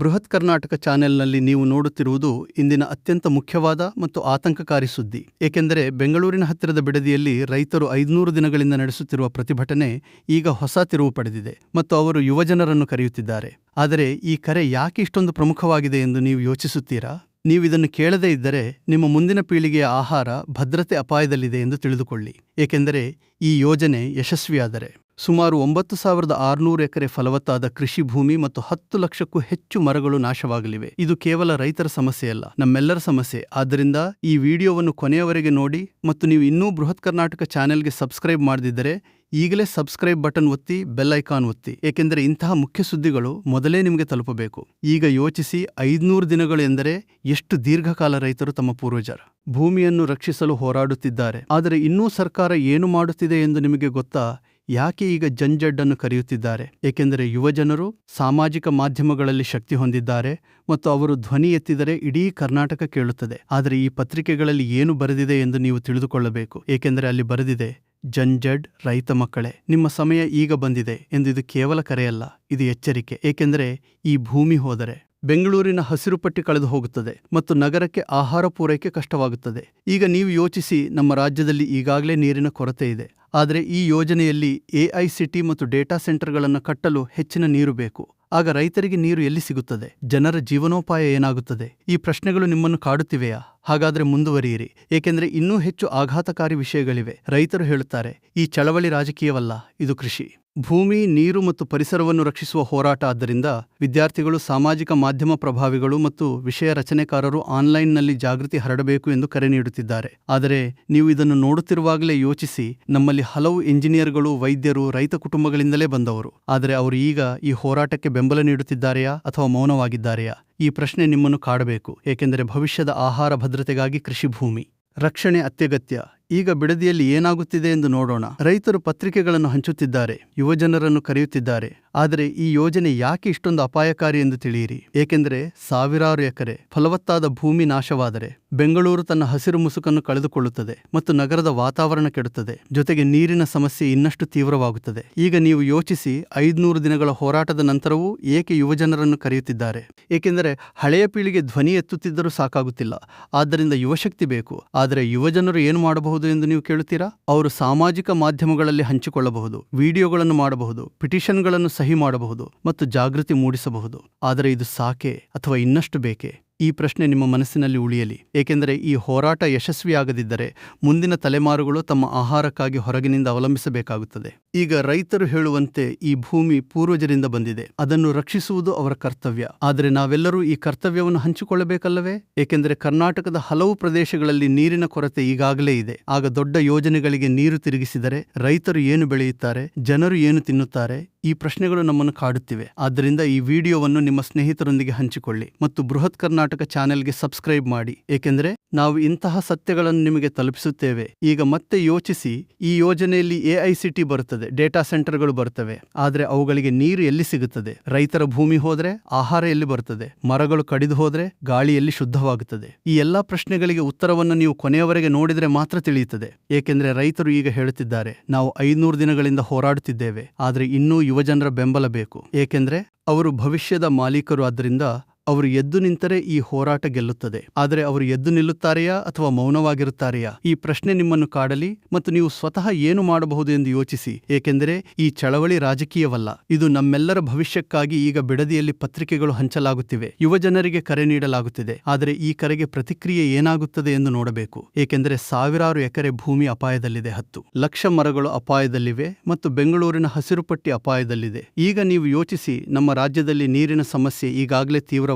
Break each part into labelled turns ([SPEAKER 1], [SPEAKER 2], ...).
[SPEAKER 1] ಬೃಹತ್ ಕರ್ನಾಟಕ ಚಾನೆಲ್ನಲ್ಲಿ ನೀವು ನೋಡುತ್ತಿರುವುದು ಇಂದಿನ ಅತ್ಯಂತ ಮುಖ್ಯವಾದ ಮತ್ತು ಆತಂಕಕಾರಿ ಸುದ್ದಿ. ಏಕೆಂದರೆ ಬೆಂಗಳೂರಿನ ಹತ್ತಿರದ ಬಿಡದಿಯಲ್ಲಿ ರೈತರು 500 ದಿನಗಳಿಂದ ನಡೆಸುತ್ತಿರುವ ಪ್ರತಿಭಟನೆ ಈಗ ಹೊಸ ತಿರುವು ಪಡೆದಿದೆ ಮತ್ತು ಅವರು ಯುವಜನರನ್ನು ಕರೆಯುತ್ತಿದ್ದಾರೆ. ಆದರೆ ಈ ಕರೆ ಯಾಕೆ ಇಷ್ಟೊಂದು ಪ್ರಮುಖವಾಗಿದೆ ಎಂದು ನೀವು ಯೋಚಿಸುತ್ತೀರಾ? ನೀವಿದನ್ನು ಕೇಳದೇ ಇದ್ದರೆ ನಿಮ್ಮ ಮುಂದಿನ ಪೀಳಿಗೆಯ ಆಹಾರ ಭದ್ರತೆ ಅಪಾಯದಲ್ಲಿದೆ ಎಂದು ತಿಳಿದುಕೊಳ್ಳಿ. ಏಕೆಂದರೆ ಈ ಯೋಜನೆ ಯಶಸ್ವಿಯಾದರೆ ಸುಮಾರು 9,600 ಎಕರೆ ಫಲವತ್ತಾದ ಕೃಷಿ ಭೂಮಿ ಮತ್ತು 10 ಲಕ್ಷಕ್ಕೂ ಹೆಚ್ಚು ಮರಗಳು ನಾಶವಾಗಲಿವೆ. ಇದು ಕೇವಲ ರೈತರ ಸಮಸ್ಯೆಯಲ್ಲ, ನಮ್ಮೆಲ್ಲರ ಸಮಸ್ಯೆ. ಆದ್ದರಿಂದ ಈ ವಿಡಿಯೋವನ್ನು ಕೊನೆಯವರೆಗೆ ನೋಡಿ ಮತ್ತು ನೀವು ಇನ್ನೂ ಬೃಹತ್ ಕರ್ನಾಟಕ ಚಾನೆಲ್ಗೆ ಸಬ್ಸ್ಕ್ರೈಬ್ ಮಾಡದಿದ್ದರೆ ಈಗಲೇ ಸಬ್ಸ್ಕ್ರೈಬ್ ಬಟನ್ ಒತ್ತಿ, ಬೆಲ್ ಐಕಾನ್ ಒತ್ತಿ. ಏಕೆಂದರೆ ಇಂತಹ ಮುಖ್ಯ ಸುದ್ದಿಗಳು ಮೊದಲೇ ನಿಮಗೆ ತಲುಪಬೇಕು. ಈಗ ಯೋಚಿಸಿ, 500 ದಿನಗಳು ಎಂದರೆ ಎಷ್ಟು ದೀರ್ಘಕಾಲ ರೈತರು ತಮ್ಮ ಪೂರ್ವಜರ ಭೂಮಿಯನ್ನು ರಕ್ಷಿಸಲು ಹೋರಾಡುತ್ತಿದ್ದಾರೆ. ಆದರೆ ಇನ್ನೂ ಸರ್ಕಾರ ಏನು ಮಾಡುತ್ತಿದೆ ಎಂದು ನಿಮಗೆ ಗೊತ್ತಾ? ಯಾಕೆ ಈಗ ಜಂಜಡ್ಡನ್ನು ಕರೆಯುತ್ತಿದ್ದಾರೆ? ಏಕೆಂದರೆ ಯುವಜನರು ಸಾಮಾಜಿಕ ಮಾಧ್ಯಮಗಳಲ್ಲಿ ಶಕ್ತಿ ಹೊಂದಿದ್ದಾರೆ ಮತ್ತು ಅವರು ಧ್ವನಿ ಎತ್ತಿದರೆ ಇಡೀ ಕರ್ನಾಟಕ ಕೇಳುತ್ತದೆ. ಆದರೆ ಈ ಪತ್ರಿಕೆಗಳಲ್ಲಿ ಏನು ಬರೆದಿದೆ ಎಂದು ನೀವು ತಿಳಿದುಕೊಳ್ಳಬೇಕು. ಏಕೆಂದರೆ ಅಲ್ಲಿ ಬರೆದಿದೆ, ಜಂಜಡ್ ರೈತ ಮಕ್ಕಳೇ, ನಿಮ್ಮ ಸಮಯ ಈಗ ಬಂದಿದೆ ಎಂದು. ಇದು ಕೇವಲ ಕರೆಯಲ್ಲ, ಇದು ಎಚ್ಚರಿಕೆ. ಏಕೆಂದರೆ ಈ ಭೂಮಿ ಹೋದರೆ ಬೆಂಗಳೂರಿನ ಹಸಿರು ಪಟ್ಟಿ ಕಳೆದು ಹೋಗುತ್ತದೆ ಮತ್ತು ನಗರಕ್ಕೆ ಆಹಾರ ಪೂರೈಕೆ ಕಷ್ಟವಾಗುತ್ತದೆ. ಈಗ ನೀವು ಯೋಚಿಸಿ, ನಮ್ಮ ರಾಜ್ಯದಲ್ಲಿ ಈಗಾಗಲೇ ನೀರಿನ ಕೊರತೆ ಇದೆ. ಆದರೆ ಈ ಯೋಜನೆಯಲ್ಲಿ AICT ಮತ್ತು ಡೇಟಾ ಸೆಂಟರ್ಗಳನ್ನು ಕಟ್ಟಲು ಹೆಚ್ಚಿನ ನೀರು ಬೇಕು. ಆಗ ರೈತರಿಗೆ ನೀರು ಎಲ್ಲಿ ಸಿಗುತ್ತದೆ? ಜನರ ಜೀವನೋಪಾಯ ಏನಾಗುತ್ತದೆ? ಈ ಪ್ರಶ್ನೆಗಳು ನಿಮ್ಮನ್ನು ಕಾಡುತ್ತಿವೆಯಾ? ಹಾಗಾದರೆ ಮುಂದುವರಿಯಿರಿ, ಏಕೆಂದರೆ ಇನ್ನೂ ಹೆಚ್ಚು ಆಘಾತಕಾರಿ ವಿಷಯಗಳಿವೆ. ರೈತರು ಹೇಳುತ್ತಾರೆ, ಈ ಚಳವಳಿ ರಾಜಕೀಯವಲ್ಲ, ಇದು ಕೃಷಿ, ಭೂಮಿ, ನೀರು ಮತ್ತು ಪರಿಸರವನ್ನು ರಕ್ಷಿಸುವ ಹೋರಾಟ. ಆದ್ದರಿಂದ ವಿದ್ಯಾರ್ಥಿಗಳು, ಸಾಮಾಜಿಕ ಮಾಧ್ಯಮ ಪ್ರಭಾವಿಗಳು ಮತ್ತು ವಿಷಯ ರಚನೆಕಾರರು ಆನ್ಲೈನ್ನಲ್ಲಿ ಜಾಗೃತಿ ಹರಡಬೇಕು ಎಂದು ಕರೆ ನೀಡುತ್ತಿದ್ದಾರೆ. ಆದರೆ ನೀವು ಇದನ್ನು ನೋಡುತ್ತಿರುವಾಗಲೇ ಯೋಚಿಸಿ, ನಮ್ಮಲ್ಲಿ ಹಲವು ಇಂಜಿನಿಯರ್ಗಳು, ವೈದ್ಯರು ರೈತ ಕುಟುಂಬಗಳಿಂದಲೇ ಬಂದವರು. ಆದರೆ ಅವರು ಈಗ ಈ ಹೋರಾಟಕ್ಕೆ ಬೆಂಬಲ ನೀಡುತ್ತಿದ್ದಾರೆಯಾ ಅಥವಾ ಮೌನವಾಗಿದ್ದಾರೆಯಾ? ಈ ಪ್ರಶ್ನೆ ನಿಮ್ಮನ್ನು ಕಾಡಬೇಕು. ಏಕೆಂದರೆ ಭವಿಷ್ಯದ ಆಹಾರ ಭದ್ರತೆಗಾಗಿ ಕೃಷಿ ಭೂಮಿ ರಕ್ಷಣೆ ಅತ್ಯಗತ್ಯ. ಈಗ ಬಿಡದಿಯಲ್ಲಿ ಏನಾಗುತ್ತಿದೆ ಎಂದು ನೋಡೋಣ. ರೈತರು ಪತ್ರಿಕೆಗಳನ್ನು ಹಂಚುತ್ತಿದ್ದಾರೆ, ಯುವಜನರನ್ನು ಕರೆಯುತ್ತಿದ್ದಾರೆ. ಆದರೆ ಈ ಯೋಜನೆ ಯಾಕೆ ಇಷ್ಟೊಂದು ಅಪಾಯಕಾರಿ ಎಂದು ತಿಳಿಯಿರಿ. ಏಕೆಂದರೆ ಸಾವಿರಾರು ಎಕರೆ ಫಲವತ್ತಾದ ಭೂಮಿ ನಾಶವಾದರೆ ಬೆಂಗಳೂರು ತನ್ನ ಹಸಿರು ಮುಸುಕನ್ನು ಕಳೆದುಕೊಳ್ಳುತ್ತದೆ ಮತ್ತು ನಗರದ ವಾತಾವರಣ ಕೆಡುತ್ತದೆ. ಜೊತೆಗೆ ನೀರಿನ ಸಮಸ್ಯೆ ಇನ್ನಷ್ಟು ತೀವ್ರವಾಗುತ್ತದೆ. ಈಗ ನೀವು ಯೋಚಿಸಿ, 500 ದಿನಗಳ ಹೋರಾಟದ ನಂತರವೂ ಏಕೆ ಯುವಜನರನ್ನು ಕರೆಯುತ್ತಿದ್ದಾರೆ? ಏಕೆಂದರೆ ಹಳೆಯ ಪೀಳಿಗೆ ಧ್ವನಿ ಎತ್ತುತ್ತಿದ್ದರೂ ಸಾಕಾಗುತ್ತಿಲ್ಲ. ಆದ್ದರಿಂದ ಯುವಶಕ್ತಿ ಬೇಕು. ಆದರೆ ಯುವಜನರು ಏನು ಮಾಡಬಹುದು ಎಂದು ನೀವು ಕೇಳುತ್ತೀರಾ? ಅವರು ಸಾಮಾಜಿಕ ಮಾಧ್ಯಮಗಳಲ್ಲಿ ಹಂಚಿಕೊಳ್ಳಬಹುದು, ವಿಡಿಯೋಗಳನ್ನು ಮಾಡಬಹುದು, ಪಿಟಿಷನ್ಗಳನ್ನು ಸಹಿ ಮಾಡಬಹುದು ಮತ್ತು ಜಾಗೃತಿ ಮೂಡಿಸಬಹುದು. ಆದರೆ ಇದು ಸಾಕೆ ಅಥವಾ ಇನ್ನಷ್ಟು ಬೇಕೇ? ಈ ಪ್ರಶ್ನೆ ನಿಮ್ಮ ಮನಸ್ಸಿನಲ್ಲಿ ಉಳಿಯಲಿ. ಏಕೆಂದರೆ ಈ ಹೋರಾಟ ಯಶಸ್ವಿಯಾಗದಿದ್ದರೆ ಮುಂದಿನ ತಲೆಮಾರುಗಳು ತಮ್ಮ ಆಹಾರಕ್ಕಾಗಿ ಹೊರಗಿನಿಂದ ಅವಲಂಬಿಸಬೇಕಾಗುತ್ತದೆ. ಈಗ ರೈತರು ಹೇಳುವಂತೆ ಈ ಭೂಮಿ ಪೂರ್ವಜರಿಂದ ಬಂದಿದೆ, ಅದನ್ನು ರಕ್ಷಿಸುವುದು ಅವರ ಕರ್ತವ್ಯ. ಆದರೆ ನಾವೆಲ್ಲರೂ ಈ ಕರ್ತವ್ಯವನ್ನು ಹಂಚಿಕೊಳ್ಳಬೇಕಲ್ಲವೇ? ಏಕೆಂದರೆ ಕರ್ನಾಟಕದ ಹಲವು ಪ್ರದೇಶಗಳಲ್ಲಿ ನೀರಿನ ಕೊರತೆ ಈಗಾಗಲೇ ಇದೆ. ಆಗ ದೊಡ್ಡ ಯೋಜನೆಗಳಿಗೆ ನೀರು ತಿರುಗಿಸಿದರೆ ರೈತರು ಏನು ಬೆಳೆಯುತ್ತಾರೆ? ಜನರು ಏನು ತಿನ್ನುತ್ತಾರೆ? ಈ ಪ್ರಶ್ನೆಗಳು ನಮ್ಮನ್ನು ಕಾಡುತ್ತಿವೆ. ಆದ್ದರಿಂದ ಈ ವಿಡಿಯೋವನ್ನು ನಿಮ್ಮ ಸ್ನೇಹಿತರೊಂದಿಗೆ ಹಂಚಿಕೊಳ್ಳಿ ಮತ್ತು ಬೃಹತ್ ಕರ್ನಾಟಕ ಚಾನೆಲ್ಗೆ ಸಬ್ಸ್ಕ್ರೈಬ್ ಮಾಡಿ. ಏಕೆಂದರೆ ನಾವು ಇಂತಹ ಸತ್ಯಗಳನ್ನು ನಿಮಗೆ ತಲುಪಿಸುತ್ತೇವೆ. ಈಗ ಮತ್ತೆ ಯೋಚಿಸಿ, ಈ ಯೋಜನೆಯಲ್ಲಿ AICT ಬರುತ್ತದೆ, ಡೇಟಾ ಸೆಂಟರ್ಗಳು ಬರುತ್ತವೆ. ಆದರೆ ಅವುಗಳಿಗೆ ನೀರು ಎಲ್ಲಿ ಸಿಗುತ್ತದೆ? ರೈತರ ಭೂಮಿ ಹೋದರೆ ಆಹಾರ ಎಲ್ಲಿ ಬರುತ್ತದೆ? ಮರಗಳು ಕಡಿದು ಹೋದರೆ ಗಾಳಿ ಎಲ್ಲಿ ಶುದ್ಧವಾಗುತ್ತದೆ? ಈ ಎಲ್ಲಾ ಪ್ರಶ್ನೆಗಳಿಗೆ ಉತ್ತರವನ್ನು ನೀವು ಕೊನೆಯವರೆಗೆ ನೋಡಿದರೆ ಮಾತ್ರ ತಿಳಿಯುತ್ತದೆ. ಏಕೆಂದರೆ ರೈತರು ಈಗ ಹೇಳುತ್ತಿದ್ದಾರೆ, ನಾವು 500 ದಿನಗಳಿಂದ ಹೋರಾಡುತ್ತಿದ್ದೇವೆ, ಆದರೆ ಇನ್ನೂ ಯುವಜನರ ಬೆಂಬಲ ಬೇಕು. ಏಕೆಂದರೆ ಅವರು ಭವಿಷ್ಯದ ಮಾಲೀಕರು. ಆದ್ದರಿಂದ ಅವರು ಎದ್ದು ನಿಂತರೆ ಈ ಹೋರಾಟ ಗೆಲ್ಲುತ್ತದೆ. ಆದರೆ ಅವರು ಎದ್ದು ನಿಲ್ಲುತ್ತಾರೆಯಾ ಅಥವಾ ಮೌನವಾಗಿರುತ್ತಾರೆಯಾ? ಈ ಪ್ರಶ್ನೆ ನಿಮ್ಮನ್ನು ಕಾಡಲಿ ಮತ್ತು ನೀವು ಸ್ವತಃ ಏನು ಮಾಡಬಹುದು ಎಂದು ಯೋಚಿಸಿ. ಏಕೆಂದರೆ ಈ ಚಳವಳಿ ರಾಜಕೀಯವಲ್ಲ, ಇದು ನಮ್ಮೆಲ್ಲರ ಭವಿಷ್ಯಕ್ಕಾಗಿ. ಈಗ ಬಿಡದಿಯಲ್ಲಿ ಪತ್ರಿಕೆಗಳು ಹಂಚಲಾಗುತ್ತಿವೆ, ಯುವಜನರಿಗೆ ಕರೆ ನೀಡಲಾಗುತ್ತಿದೆ. ಆದರೆ ಈ ಕರೆಗೆ ಪ್ರತಿಕ್ರಿಯೆ ಏನಾಗುತ್ತದೆ ಎಂದು ನೋಡಬೇಕು. ಏಕೆಂದರೆ ಸಾವಿರಾರು ಎಕರೆ ಭೂಮಿ ಅಪಾಯದಲ್ಲಿದೆ, 10 ಲಕ್ಷ ಮರಗಳು ಅಪಾಯದಲ್ಲಿವೆ ಮತ್ತು ಬೆಂಗಳೂರಿನ ಹಸಿರು ಪಟ್ಟಿ ಅಪಾಯದಲ್ಲಿದೆ. ಈಗ ನೀವು ಯೋಚಿಸಿ, ನಮ್ಮ ರಾಜ್ಯದಲ್ಲಿ ನೀರಿನ ಸಮಸ್ಯೆ ಈಗಾಗಲೇ ತೀವ್ರ.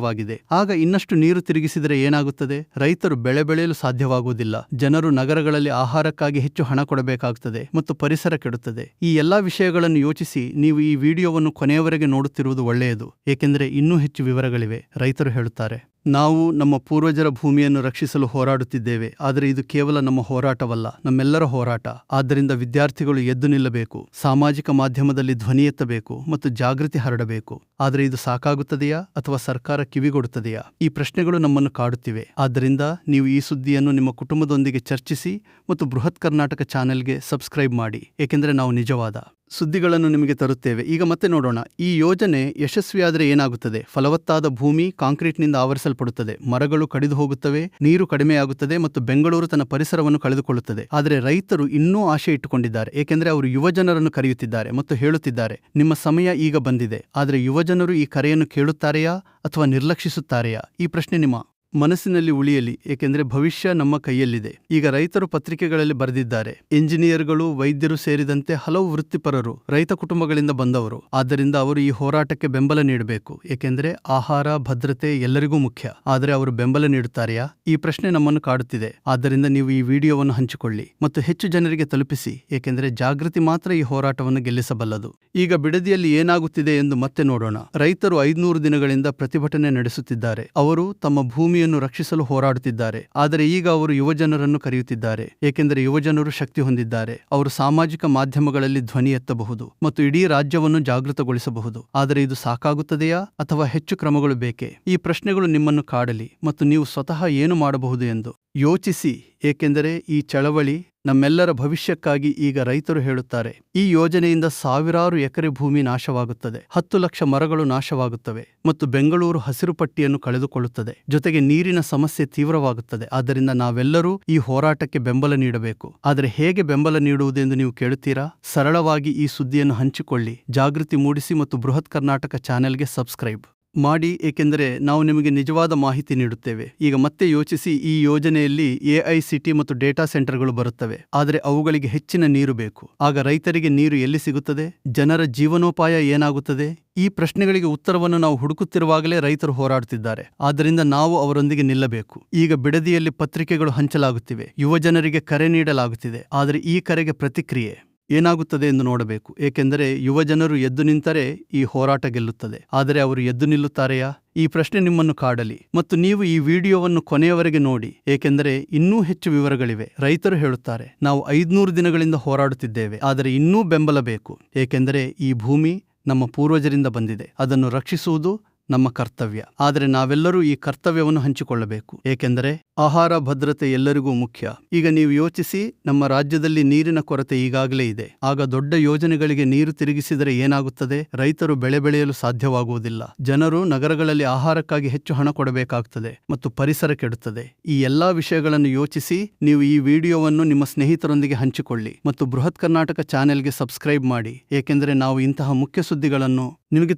[SPEAKER 1] ಆಗ ಇನ್ನಷ್ಟು ನೀರು ತಿರುಗಿಸಿದರೆ ಏನಾಗುತ್ತದೆ? ರೈತರು ಬೆಳೆ ಬೆಳೆಯಲು ಸಾಧ್ಯವಾಗುವುದಿಲ್ಲ, ಜನರು ನಗರಗಳಲ್ಲಿ ಆಹಾರಕ್ಕಾಗಿ ಹೆಚ್ಚು ಹಣ ಕೊಡಬೇಕಾಗುತ್ತದೆ ಮತ್ತು ಪರಿಸರ ಕೆಡುತ್ತದೆ. ಈ ಎಲ್ಲಾ ವಿಷಯಗಳನ್ನು ಯೋಚಿಸಿ ನೀವು ಈ ವಿಡಿಯೋವನ್ನು ಕೊನೆಯವರೆಗೆ ನೋಡುತ್ತಿರುವುದು ಒಳ್ಳೆಯದು. ಏಕೆಂದರೆ ಇನ್ನೂ ಹೆಚ್ಚು ವಿವರಗಳಿವೆ. ರೈತರು ಹೇಳುತ್ತಾರೆ, ನಾವು ನಮ್ಮ ಪೂರ್ವಜರ ಭೂಮಿಯನ್ನು ರಕ್ಷಿಸಲು ಹೋರಾಡುತ್ತಿದ್ದೇವೆ. ಆದರೆ ಇದು ಕೇವಲ ನಮ್ಮ ಹೋರಾಟವಲ್ಲ, ನಮ್ಮೆಲ್ಲರ ಹೋರಾಟ. ಆದ್ದರಿಂದ ವಿದ್ಯಾರ್ಥಿಗಳು ಎದ್ದು ನಿಲ್ಲಬೇಕು, ಸಾಮಾಜಿಕ ಮಾಧ್ಯಮದಲ್ಲಿ ಧ್ವನಿ ಎತ್ತಬೇಕು ಮತ್ತು ಜಾಗೃತಿ ಹರಡಬೇಕು. ಆದರೆ ಇದು ಸಾಕಾಗುತ್ತದೆಯಾ ಅಥವಾ ಸರ್ಕಾರ ಕಿವಿಗೊಡುತ್ತದೆಯಾ? ಈ ಪ್ರಶ್ನೆಗಳು ನಮ್ಮನ್ನು ಕಾಡುತ್ತಿವೆ. ಆದ್ದರಿಂದ ನೀವು ಈ ಸುದ್ದಿಯನ್ನು ನಿಮ್ಮ ಕುಟುಂಬದೊಂದಿಗೆ ಚರ್ಚಿಸಿ ಮತ್ತು ಬೃಹತ್ ಕರ್ನಾಟಕ ಚಾನೆಲ್ಗೆ ಸಬ್ಸ್ಕ್ರೈಬ್ ಮಾಡಿ. ಏಕೆಂದರೆ ನಾವು ನಿಜವಾದ ಸುದ್ದಿಗಳನ್ನು ನಿಮಗೆ ತರುತ್ತೇವೆ. ಈಗ ಮತ್ತೆ ನೋಡೋಣ. ಈ ಯೋಜನೆ ಯಶಸ್ವಿಯಾದರೆ ಏನಾಗುತ್ತದೆ? ಫಲವತ್ತಾದ ಭೂಮಿ ಕಾಂಕ್ರೀಟ್ನಿಂದ ಆವರಿಸಲ್ಪಡುತ್ತದೆ, ಮರಗಳು ಕಡಿದು ಹೋಗುತ್ತವೆ, ನೀರು ಕಡಿಮೆಯಾಗುತ್ತದೆ ಮತ್ತು ಬೆಂಗಳೂರು ತನ್ನ ಪರಿಸರವನ್ನು ಕಳೆದುಕೊಳ್ಳುತ್ತದೆ. ಆದರೆ ರೈತರು ಇನ್ನೂ ಆಶೆ ಇಟ್ಟುಕೊಂಡಿದ್ದಾರೆ, ಏಕೆಂದರೆ ಅವರು ಯುವಜನರನ್ನು ಕರೆಯುತ್ತಿದ್ದಾರೆ ಮತ್ತು ಹೇಳುತ್ತಿದ್ದಾರೆ, ನಿಮ್ಮ ಸಮಯ ಈಗ ಬಂದಿದೆ. ಆದರೆ ಯುವಜನರು ಈ ಕರೆಯನ್ನು ಕೇಳುತ್ತಾರೆಯಾ ಅಥವಾ ನಿರ್ಲಕ್ಷಿಸುತ್ತಾರೆಯಾ? ಈ ಪ್ರಶ್ನೆ ನಿಮ್ಮ ಮನಸ್ಸಿನಲ್ಲಿ ಉಳಿಯಲಿ, ಏಕೆಂದರೆ ಭವಿಷ್ಯ ನಮ್ಮ ಕೈಯಲ್ಲಿದೆ. ಈಗ ರೈತರು ಪತ್ರಿಕೆಗಳಲ್ಲಿ ಬರೆದಿದ್ದಾರೆ, ಎಂಜಿನಿಯರ್ಗಳು, ವೈದ್ಯರು ಸೇರಿದಂತೆ ಹಲವು ವೃತ್ತಿಪರರು ರೈತ ಕುಟುಂಬಗಳಿಂದ ಬಂದವರು. ಆದ್ದರಿಂದ ಅವರು ಈ ಹೋರಾಟಕ್ಕೆ ಬೆಂಬಲ ನೀಡಬೇಕು, ಏಕೆಂದರೆ ಆಹಾರ ಭದ್ರತೆ ಎಲ್ಲರಿಗೂ ಮುಖ್ಯ. ಆದರೆ ಅವರು ಬೆಂಬಲ ನೀಡುತ್ತಾರೆಯಾ? ಈ ಪ್ರಶ್ನೆ ನಮ್ಮನ್ನು ಕಾಡುತ್ತಿದೆ. ಆದ್ದರಿಂದ ನೀವು ಈ ವಿಡಿಯೋವನ್ನು ಹಂಚಿಕೊಳ್ಳಿ ಮತ್ತು ಹೆಚ್ಚು ಜನರಿಗೆ ತಲುಪಿಸಿ, ಏಕೆಂದರೆ ಜಾಗೃತಿ ಮಾತ್ರ ಈ ಹೋರಾಟವನ್ನು ಗೆಲ್ಲಿಸಬಲ್ಲದು. ಈಗ ಬಿಡದಿಯಲ್ಲಿ ಏನಾಗುತ್ತಿದೆ ಎಂದು ಮತ್ತೆ ನೋಡೋಣ. ರೈತರು 500 ದಿನಗಳಿಂದ ಪ್ರತಿಭಟನೆ ನಡೆಸುತ್ತಿದ್ದಾರೆ. ಅವರು ತಮ್ಮ ಭೂಮಿ ರಕ್ಷಿಸಲು ಹೋರಾಡುತ್ತಿದ್ದಾರೆ. ಆದರೆ ಈಗ ಅವರು ಯುವಜನರನ್ನು ಕರೆಯುತ್ತಿದ್ದಾರೆ, ಏಕೆಂದರೆ ಯುವಜನರು ಶಕ್ತಿ ಹೊಂದಿದ್ದಾರೆ. ಅವರು ಸಾಮಾಜಿಕ ಮಾಧ್ಯಮಗಳಲ್ಲಿ ಧ್ವನಿ ಎತ್ತಬಹುದು ಮತ್ತು ಇಡೀ ರಾಜ್ಯವನ್ನು ಜಾಗೃತಗೊಳಿಸಬಹುದು. ಆದರೆ ಇದು ಸಾಕಾಗುತ್ತದೆಯಾ ಅಥವಾ ಹೆಚ್ಚು ಕ್ರಮಗಳು ಬೇಕೇ? ಈ ಪ್ರಶ್ನೆಗಳು ನಿಮ್ಮನ್ನು ಕಾಡಲಿ ಮತ್ತು ನೀವು ಸ್ವತಃ ಏನು ಮಾಡಬಹುದು ಎಂದು ಯೋಚಿಸಿ, ಏಕೆಂದರೆ ಈ ಚಳವಳಿ ನಮ್ಮೆಲ್ಲರ ಭವಿಷ್ಯಕ್ಕಾಗಿ. ಈಗ ರೈತರು ಹೇಳುತ್ತಾರೆ, ಈ ಯೋಜನೆಯಿಂದ ಸಾವಿರಾರು ಎಕರೆ ಭೂಮಿ ನಾಶವಾಗುತ್ತದೆ, 10 ಲಕ್ಷ ಮರಗಳು ನಾಶವಾಗುತ್ತವೆ ಮತ್ತು ಬೆಂಗಳೂರು ಹಸಿರು ಪಟ್ಟಿಯನ್ನು ಕಳೆದುಕೊಳ್ಳುತ್ತದೆ. ಜೊತೆಗೆ ನೀರಿನ ಸಮಸ್ಯೆ ತೀವ್ರವಾಗುತ್ತದೆ. ಆದ್ದರಿಂದ ನಾವೆಲ್ಲರೂ ಈ ಹೋರಾಟಕ್ಕೆ ಬೆಂಬಲ ನೀಡಬೇಕು. ಆದರೆ ಹೇಗೆ ಬೆಂಬಲ ನೀಡುವುದೆಂದು ನೀವು ಕೇಳುತ್ತೀರಾ? ಸರಳವಾಗಿ ಈ ಸುದ್ದಿಯನ್ನು ಹಂಚಿಕೊಳ್ಳಿ, ಜಾಗೃತಿ ಮೂಡಿಸಿ ಮತ್ತು ಬೃಹತ್ ಕರ್ನಾಟಕ ಚಾನೆಲ್ಗೆ ಸಬ್ಸ್ಕ್ರೈಬ್ ಮಾಡಿ, ಏಕೆಂದರೆ ನಾವು ನಿಮಗೆ ನಿಜವಾದ ಮಾಹಿತಿ ನೀಡುತ್ತೇವೆ. ಈಗ ಮತ್ತೆ ಯೋಚಿಸಿ, ಈ ಯೋಜನೆಯಲ್ಲಿ AICT ಮತ್ತು ಡೇಟಾ ಸೆಂಟರ್ಗಳು ಬರುತ್ತವೆ, ಆದರೆ ಅವುಗಳಿಗೆ ಹೆಚ್ಚಿನ ನೀರು ಬೇಕು. ಆಗ ರೈತರಿಗೆ ನೀರು ಎಲ್ಲಿ ಸಿಗುತ್ತದೆ? ಜನರ ಜೀವನೋಪಾಯ ಏನಾಗುತ್ತದೆ? ಈ ಪ್ರಶ್ನೆಗಳಿಗೆ ಉತ್ತರವನ್ನು ನಾವು ಹುಡುಕುತ್ತಿರುವಾಗಲೇ ರೈತರು ಹೋರಾಡುತ್ತಿದ್ದಾರೆ. ಆದ್ದರಿಂದ ನಾವು ಅವರೊಂದಿಗೆ ನಿಲ್ಲಬೇಕು. ಈಗ ಬಿಡದಿಯಲ್ಲಿ ಪತ್ರಿಕೆಗಳು ಹಂಚಲಾಗುತ್ತಿವೆ, ಯುವಜನರಿಗೆ ಕರೆ ನೀಡಲಾಗುತ್ತಿದೆ. ಆದರೆ ಈ ಕರೆಗೆ ಪ್ರತಿಕ್ರಿಯೆ ಏನಾಗುತ್ತದೆ ಎಂದು ನೋಡಬೇಕು, ಏಕೆಂದರೆ ಯುವಜನರು ಎದ್ದು ನಿಂತರೆ ಈ ಹೋರಾಟ ಗೆಲ್ಲುತ್ತದೆ. ಆದರೆ ಅವರು ಎದ್ದು ನಿಲ್ಲುತ್ತಾರೆಯಾ? ಈ ಪ್ರಶ್ನೆ ನಿಮ್ಮನ್ನು ಕಾಡಲಿ ಮತ್ತು ನೀವು ಈ ವಿಡಿಯೋವನ್ನು ಕೊನೆಯವರೆಗೆ ನೋಡಿ, ಏಕೆಂದರೆ ಇನ್ನೂ ಹೆಚ್ಚು ವಿವರಗಳಿವೆ. ರೈತರು ಹೇಳುತ್ತಾರೆ, ನಾವು 500 ದಿನಗಳಿಂದ ಹೋರಾಡುತ್ತಿದ್ದೇವೆ, ಆದರೆ ಇನ್ನೂ ಬೆಂಬಲ ಬೇಕು, ಏಕೆಂದರೆ ಈ ಭೂಮಿ ನಮ್ಮ ಪೂರ್ವಜರಿಂದ ಬಂದಿದೆ. ಅದನ್ನು ರಕ್ಷಿಸುವುದು ನಮ್ಮ ಕರ್ತವ್ಯ. ಆದರೆ ನಾವೆಲ್ಲರೂ ಈ ಕರ್ತವ್ಯವನ್ನು ಹಂಚಿಕೊಳ್ಳಬೇಕು, ಏಕೆಂದರೆ ಆಹಾರ ಭದ್ರತೆ ಎಲ್ಲರಿಗೂ ಮುಖ್ಯ. ಈಗ ನೀವು ಯೋಚಿಸಿ, ನಮ್ಮ ರಾಜ್ಯದಲ್ಲಿ ನೀರಿನ ಕೊರತೆ ಈಗಾಗಲೇ ಇದೆ. ಆಗ ದೊಡ್ಡ ಯೋಜನೆಗಳಿಗೆ ನೀರು ತಿರುಗಿಸಿದರೆ ಏನಾಗುತ್ತದೆ? ರೈತರು ಬೆಳೆ ಬೆಳೆಯಲು ಸಾಧ್ಯವಾಗುವುದಿಲ್ಲ. ಜನರು ನಗರಗಳಲ್ಲಿ ಆಹಾರಕ್ಕಾಗಿ ಹೆಚ್ಚು ಹಣ ಕೊಡಬೇಕಾಗುತ್ತದೆ ಮತ್ತು ಪರಿಸರ ಕೆಡುತ್ತದೆ. ಈ ಎಲ್ಲಾ ವಿಷಯಗಳನ್ನು ಯೋಚಿಸಿ ನೀವು ಈ ವಿಡಿಯೋವನ್ನು ನಿಮ್ಮ ಸ್ನೇಹಿತರೊಂದಿಗೆ ಹಂಚಿಕೊಳ್ಳಿ ಮತ್ತು ಬೃಹತ್ ಕರ್ನಾಟಕ ಚಾನೆಲ್ಗೆ ಸಬ್ಸ್ಕ್ರೈಬ್ ಮಾಡಿ, ಏಕೆಂದರೆ ನಾವು ಇಂತಹ ಮುಖ್ಯ ಸುದ್ದಿಗಳನ್ನು ನಿಮಗೆ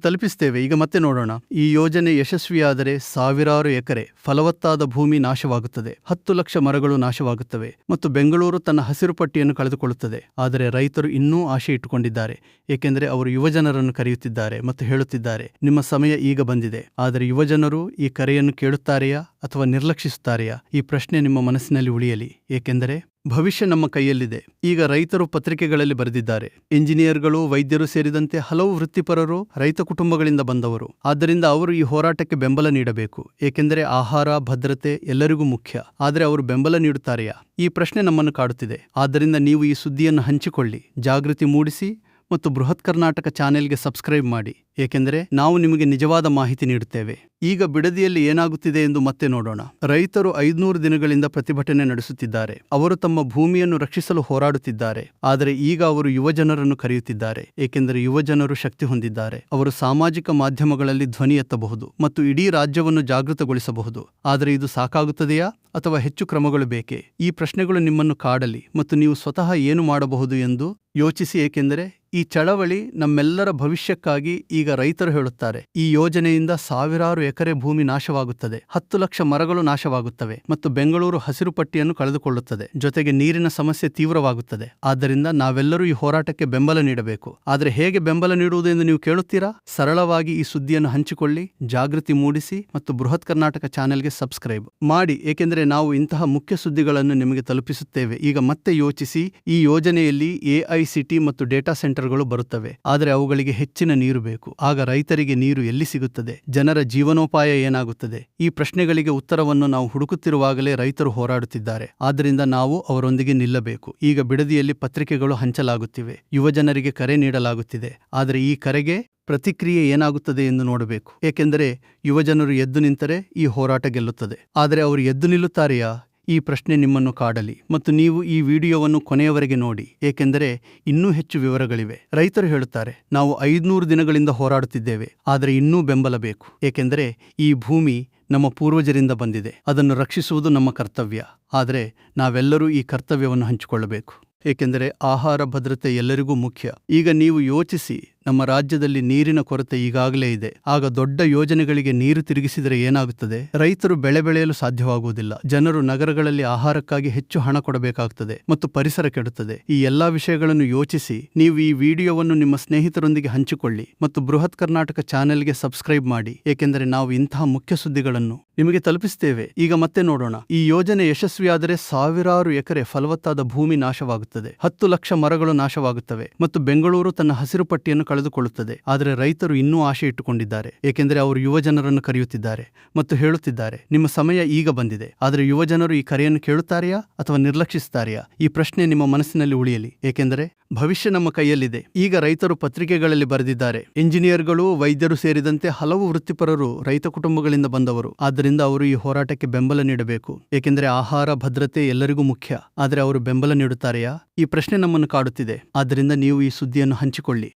[SPEAKER 1] ತಲುಪಿಸ್ತೇವೆ. ಈಗ ಮತ್ತೆ ನೋಡೋಣ. ಈ ಯೋಜನೆ ಯಶಸ್ವಿಯಾದರೆ ಸಾವಿರಾರು ಎಕರೆ ಫಲವತ್ತಾದ ಭೂಮಿ ನಾಶವಾಗುತ್ತದೆ, 10 ಲಕ್ಷ ಮರಗಳು ನಾಶವಾಗುತ್ತವೆ ಮತ್ತು ಬೆಂಗಳೂರು ತನ್ನ ಹಸಿರು ಪಟ್ಟಿಯನ್ನು ಕಳೆದುಕೊಳ್ಳುತ್ತದೆ. ಆದರೆ ರೈತರು ಇನ್ನೂ ಆಶೆ ಇಟ್ಟುಕೊಂಡಿದ್ದಾರೆ, ಏಕೆಂದರೆ ಅವರು ಯುವಜನರನ್ನು ಕರೆಯುತ್ತಿದ್ದಾರೆ ಮತ್ತು ಹೇಳುತ್ತಿದ್ದಾರೆ, ನಿಮ್ಮ ಸಮಯ ಈಗ ಬಂದಿದೆ. ಆದರೆ ಯುವಜನರು ಈ ಕರೆಯನ್ನು ಕೇಳುತ್ತಾರೆಯಾ ಅಥವಾ ನಿರ್ಲಕ್ಷಿಸುತ್ತಾರೆಯಾ? ಈ ಪ್ರಶ್ನೆ ನಿಮ್ಮ ಮನಸ್ಸಿನಲ್ಲಿ ಉಳಿಯಲಿ, ಏಕೆಂದರೆ ಭವಿಷ್ಯ ನಮ್ಮ ಕೈಯಲ್ಲಿದೆ. ಈಗ ರೈತರು ಪತ್ರಿಕೆಗಳಲ್ಲಿ ಬರೆದಿದ್ದಾರೆ, ಎಂಜಿನಿಯರ್ಗಳು, ವೈದ್ಯರು ಸೇರಿದಂತೆ ಹಲವು ವೃತ್ತಿಪರರು ರೈತ ಕುಟುಂಬಗಳಿಂದ ಬಂದವರು. ಆದ್ದರಿಂದ ಅವರು ಈ ಹೋರಾಟಕ್ಕೆ ಬೆಂಬಲ ನೀಡಬೇಕು, ಏಕೆಂದರೆ ಆಹಾರ ಭದ್ರತೆ ಎಲ್ಲರಿಗೂ ಮುಖ್ಯ. ಆದರೆ ಅವರು ಬೆಂಬಲ ನೀಡುತ್ತಾರೆಯಾ? ಈ ಪ್ರಶ್ನೆ ನಮ್ಮನ್ನು ಕಾಡುತ್ತಿದೆ. ಆದ್ದರಿಂದ ನೀವು ಈ ಸುದ್ದಿಯನ್ನು ಹಂಚಿಕೊಳ್ಳಿ, ಜಾಗೃತಿ ಮೂಡಿಸಿ ಮತ್ತು ಬೃಹತ್ ಕರ್ನಾಟಕ ಚಾನೆಲ್ಗೆ ಸಬ್ಸ್ಕ್ರೈಬ್ ಮಾಡಿ, ಏಕೆಂದರೆ ನಾವು ನಿಮಗೆ ನಿಜವಾದ ಮಾಹಿತಿ ನೀಡುತ್ತೇವೆ. ಈಗ ಬಿಡದಿಯಲ್ಲಿ ಏನಾಗುತ್ತಿದೆ ಎಂದು ಮತ್ತೆ ನೋಡೋಣ. ರೈತರು 500 ದಿನಗಳಿಂದ ಪ್ರತಿಭಟನೆ ನಡೆಸುತ್ತಿದ್ದಾರೆ. ಅವರು ತಮ್ಮ ಭೂಮಿಯನ್ನು ರಕ್ಷಿಸಲು ಹೋರಾಡುತ್ತಿದ್ದಾರೆ. ಆದರೆ ಈಗ ಅವರು ಯುವಜನರನ್ನು ಕರೆಯುತ್ತಿದ್ದಾರೆ, ಏಕೆಂದರೆ ಯುವಜನರು ಶಕ್ತಿ ಹೊಂದಿದ್ದಾರೆ. ಅವರು ಸಾಮಾಜಿಕ ಮಾಧ್ಯಮಗಳಲ್ಲಿ ಧ್ವನಿ ಎತ್ತಬಹುದು ಮತ್ತು ಇಡೀ ರಾಜ್ಯವನ್ನು ಜಾಗೃತಗೊಳಿಸಬಹುದು. ಆದರೆ ಇದು ಸಾಕಾಗುತ್ತದೆಯಾ ಅಥವಾ ಹೆಚ್ಚು ಕ್ರಮಗಳು ಬೇಕೇ? ಈ ಪ್ರಶ್ನೆಗಳು ನಿಮ್ಮನ್ನು ಕಾಡಲಿ ಮತ್ತು ನೀವು ಸ್ವತಃ ಏನು ಮಾಡಬಹುದು ಎಂದು ಯೋಚಿಸಿ, ಏಕೆಂದರೆ ಈ ಚಳವಳಿ ನಮ್ಮೆಲ್ಲರ ಭವಿಷ್ಯಕ್ಕಾಗಿ. ಈಗ ರೈತರು ಹೇಳುತ್ತಾರೆ, ಈ ಯೋಜನೆಯಿಂದ ಸಾವಿರಾರು ಎಕರೆ ಭೂಮಿ ನಾಶವಾಗುತ್ತದೆ, 10 ಲಕ್ಷ ಮರಗಳು ನಾಶವಾಗುತ್ತವೆ ಮತ್ತು ಬೆಂಗಳೂರು ಹಸಿರು ಪಟ್ಟಿಯನ್ನು ಕಳೆದುಕೊಳ್ಳುತ್ತದೆ. ಜೊತೆಗೆ ನೀರಿನ ಸಮಸ್ಯೆ ತೀವ್ರವಾಗುತ್ತದೆ. ಆದ್ದರಿಂದ ನಾವೆಲ್ಲರೂ ಈ ಹೋರಾಟಕ್ಕೆ ಬೆಂಬಲ ನೀಡಬೇಕು. ಆದರೆ ಹೇಗೆ ಬೆಂಬಲ ನೀಡುವುದು ಎಂದು ನೀವು ಕೇಳುತ್ತೀರಾ? ಸರಳವಾಗಿ ಈ ಸುದ್ದಿಯನ್ನು ಹಂಚಿಕೊಳ್ಳಿ, ಜಾಗೃತಿ ಮೂಡಿಸಿ ಮತ್ತು ಬೃಹತ್ ಕರ್ನಾಟಕ ಚಾನೆಲ್ಗೆ ಸಬ್ಸ್ಕ್ರೈಬ್ ಮಾಡಿ, ಏಕೆಂದರೆ ನಾವು ಇಂತಹ ಮುಖ್ಯ ಸುದ್ದಿಗಳನ್ನು ನಿಮಗೆ ತಲುಪಿಸುತ್ತೇವೆ. ಈಗ ಮತ್ತೆ ಯೋಚಿಸಿ, ಈ ಯೋಜನೆಯಲ್ಲಿ AICT ಮತ್ತು ಡೇಟಾ ಸೆಂಟರ್ಗಳು ಬರುತ್ತವೆ, ಆದರೆ ಅವುಗಳಿಗೆ ಹೆಚ್ಚಿನ ನೀರು ಬೇಕು. ಆಗ ರೈತರಿಗೆ ನೀರು ಎಲ್ಲಿ ಸಿಗುತ್ತದೆ? ಜನರ ಜೀವನೋಪಾಯ ಏನಾಗುತ್ತದೆ? ಈ ಪ್ರಶ್ನೆಗಳಿಗೆ ಉತ್ತರವನ್ನು ನಾವು ಹುಡುಕುತ್ತಿರುವಾಗಲೇ ರೈತರು ಹೋರಾಡುತ್ತಿದ್ದಾರೆ. ಆದ್ದರಿಂದ ನಾವು ಅವರೊಂದಿಗೆ ನಿಲ್ಲಬೇಕು. ಈಗ ಬಿಡದಿಯಲ್ಲಿ ಪತ್ರಿಕೆಗಳು ಹಂಚಲಾಗುತ್ತಿವೆ, ಯುವಜನರಿಗೆ ಕರೆ ನೀಡಲಾಗುತ್ತಿದೆ. ಆದರೆ ಈ ಕರೆಗೆ ಪ್ರತಿಕ್ರಿಯೆ ಏನಾಗುತ್ತದೆ ಎಂದು ನೋಡಬೇಕು, ಏಕೆಂದರೆ ಯುವಜನರು ಎದ್ದು ನಿಂತರೆ ಈ ಹೋರಾಟ ಗೆಲ್ಲುತ್ತದೆ. ಆದರೆ ಅವರು ಎದ್ದು ನಿಲ್ಲುತ್ತಾರೆಯಾ? ಈ ಪ್ರಶ್ನೆ ನಿಮ್ಮನ್ನು ಕಾಡಲಿ ಮತ್ತು ನೀವು ಈ ವಿಡಿಯೋವನ್ನು ಕೊನೆಯವರೆಗೆ ನೋಡಿ, ಏಕೆಂದರೆ ಇನ್ನೂ ಹೆಚ್ಚು ವಿವರಗಳಿವೆ. ರೈತರು ಹೇಳುತ್ತಾರೆ, ನಾವು 500 ದಿನಗಳಿಂದ ಹೋರಾಡುತ್ತಿದ್ದೇವೆ, ಆದರೆ ಇನ್ನೂ ಬೆಂಬಲ ಬೇಕು, ಏಕೆಂದರೆ ಈ ಭೂಮಿ ನಮ್ಮ ಪೂರ್ವಜರಿಂದ ಬಂದಿದೆ. ಅದನ್ನು ರಕ್ಷಿಸುವುದು ನಮ್ಮ ಕರ್ತವ್ಯ. ಆದರೆ ನಾವೆಲ್ಲರೂ ಈ ಕರ್ತವ್ಯವನ್ನು ಹಂಚಿಕೊಳ್ಳಬೇಕು, ಏಕೆಂದರೆ ಆಹಾರ ಭದ್ರತೆ ಎಲ್ಲರಿಗೂ ಮುಖ್ಯ. ಈಗ ನೀವು ಯೋಚಿಸಿ, ನಮ್ಮ ರಾಜ್ಯದಲ್ಲಿ ನೀರಿನ ಕೊರತೆ ಈಗಾಗಲೇ ಇದೆ. ಆಗ ದೊಡ್ಡ ಯೋಜನೆಗಳಿಗೆ ನೀರು ತಿರುಗಿಸಿದರೆ ಏನಾಗುತ್ತದೆ? ರೈತರು ಬೆಳೆ ಬೆಳೆಯಲು ಸಾಧ್ಯವಾಗುವುದಿಲ್ಲ. ಜನರು ನಗರಗಳಲ್ಲಿ ಆಹಾರಕ್ಕಾಗಿ ಹೆಚ್ಚು ಹಣ ಕೊಡಬೇಕಾಗುತ್ತದೆ ಮತ್ತು ಪರಿಸರ ಕೆಡುತ್ತದೆ. ಈ ಎಲ್ಲಾ ವಿಷಯಗಳನ್ನು ಯೋಚಿಸಿ ನೀವು ಈ ವಿಡಿಯೋವನ್ನು ನಿಮ್ಮ ಸ್ನೇಹಿತರೊಂದಿಗೆ ಹಂಚಿಕೊಳ್ಳಿ ಮತ್ತು ಬೃಹತ್ ಕರ್ನಾಟಕ ಚಾನೆಲ್ಗೆ ಸಬ್ಸ್ಕ್ರೈಬ್ ಮಾಡಿ, ಏಕೆಂದರೆ ನಾವು ಇಂತಹ ಮುಖ್ಯ ಸುದ್ದಿಗಳನ್ನು ನಿಮಗೆ ತಲುಪಿಸ್ತೇವೆ. ಈಗ ಮತ್ತೆ ನೋಡೋಣ. ಈ ಯೋಜನೆ ಯಶಸ್ವಿಯಾದರೆ ಸಾವಿರಾರು ಎಕರೆ ಫಲವತ್ತಾದ ಭೂಮಿ ನಾಶವಾಗುತ್ತದೆ, 10 ಲಕ್ಷ ಮರಗಳು ನಾಶವಾಗುತ್ತವೆ ಮತ್ತು ಬೆಂಗಳೂರು ತನ್ನ ಹಸಿರು ಪಟ್ಟಿಯನ್ನು ಕಳೆದುಕೊಳ್ಳುತ್ತದೆ. ಆದರೆ ರೈತರು ಇನ್ನೂ ಆಶೆ ಇಟ್ಟುಕೊಂಡಿದ್ದಾರೆ, ಏಕೆಂದರೆ ಅವರು ಯುವಜನರನ್ನು ಕರೆಯುತ್ತಿದ್ದಾರೆ ಮತ್ತು ಹೇಳುತ್ತಿದ್ದಾರೆ, ನಿಮ್ಮ ಸಮಯ ಈಗ ಬಂದಿದೆ. ಆದರೆ ಯುವಜನರು ಈ ಕರೆಯನ್ನು ಕೇಳುತ್ತಾರೆಯಾ ಅಥವಾ ನಿರ್ಲಕ್ಷಿಸುತ್ತಾರೆಯಾ? ಈ ಪ್ರಶ್ನೆ ನಿಮ್ಮ ಮನಸ್ಸಿನಲ್ಲಿ ಉಳಿಯಲಿ, ಏಕೆಂದರೆ ಭವಿಷ್ಯ ನಮ್ಮ ಕೈಯಲ್ಲಿದೆ. ಈಗ ರೈತರು ಪತ್ರಿಕೆಗಳಲ್ಲಿ ಬರೆದಿದ್ದಾರೆ. ಎಂಜಿನಿಯರ್ಗಳು, ವೈದ್ಯರು ಸೇರಿದಂತೆ ಹಲವು ವೃತ್ತಿಪರರು ರೈತ ಕುಟುಂಬಗಳಿಂದ ಬಂದವರು. ಆದ್ದರಿಂದ ಅವರು ಈ ಹೋರಾಟಕ್ಕೆ ಬೆಂಬಲ ನೀಡಬೇಕು, ಏಕೆಂದರೆ ಆಹಾರ ಭದ್ರತೆ ಎಲ್ಲರಿಗೂ ಮುಖ್ಯ. ಆದರೆ ಅವರು ಬೆಂಬಲ ನೀಡುತ್ತಾರೆಯಾ? ಈ ಪ್ರಶ್ನೆ ನಮ್ಮನ್ನು ಕಾಡುತ್ತಿದೆ. ಆದ್ದರಿಂದ ನೀವು ಈ ಸುದ್ದಿಯನ್ನು ಹಂಚಿಕೊಳ್ಳಿ.